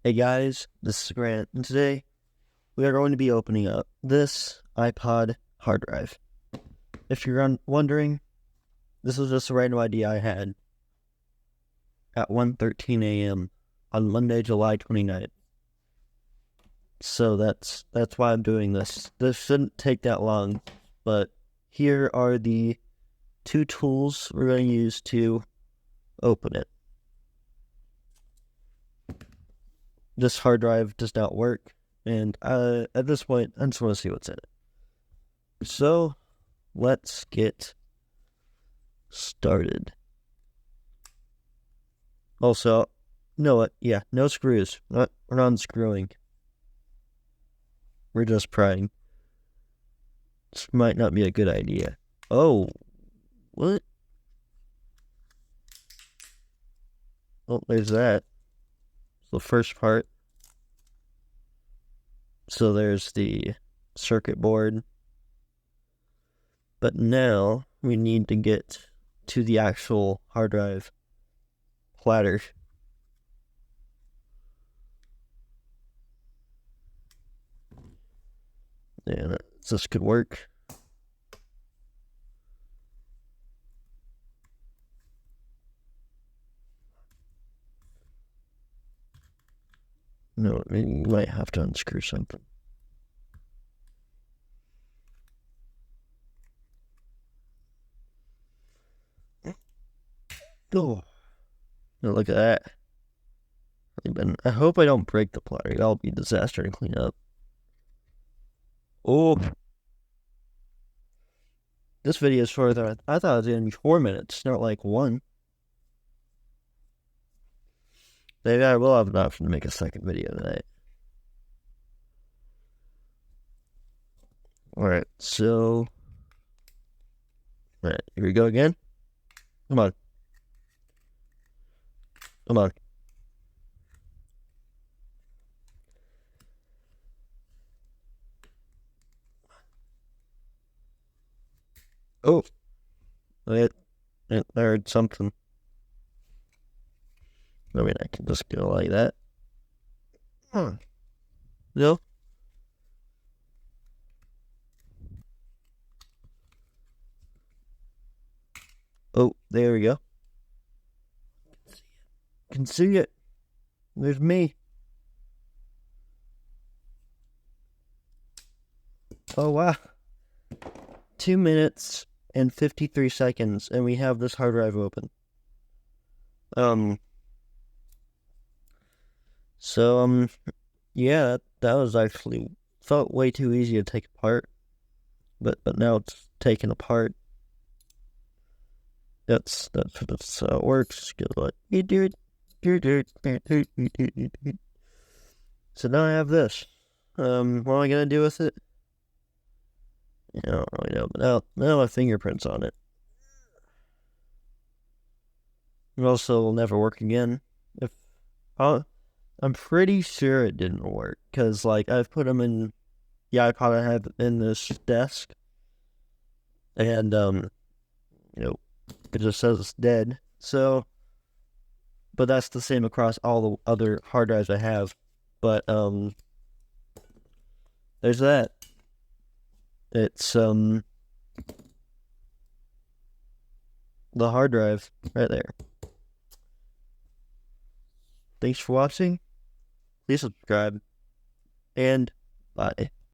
Hey guys, this is Grant, and today we are going to be opening up this iPod hard drive. If you're wondering, this was just a random idea I had at 1:13 a.m. on Monday, July 29th. So that's why I'm doing this. This shouldn't take that long, but here are the two tools we're going to use to open it. This hard drive does not work, and at this point, I just want to see what's in it. So, let's get started. Also, no screws. We're not unscrewing. We're just prying. This might not be a good idea. Oh, what? Oh, there's that. The first part. So there's the circuit board. But now we need to get to the actual hard drive platter. And this could work. No, I mean, you might have to unscrew something. Oh, look at that. I hope I don't break the platter. That'll be a disaster to clean up. Oh, this video is shorter. I thought it was going to be 4 minutes, not like one. Maybe I will have an option to make a second video tonight. Alright, so... Alright, here we go again. Come on. Come on. Oh! I heard something. I mean, I can just go like that. No? Oh, there we go. Can see it. There's me. Oh, wow. 2 minutes and 53 seconds, and we have this hard drive open. Yeah, that was actually felt way too easy to take apart, but now it's taken apart. That's how it works. Like, so now I have this. What am I gonna do with it? I don't really know, but now my fingerprints on it. It also will never work again. If I'm pretty sure it didn't work because like I've put them in the iPod I have in this desk, and it just says it's dead. So, but that's the same across all the other hard drives I have. But there's that. It's the hard drive right there. Thanks for watching. Please subscribe, and bye.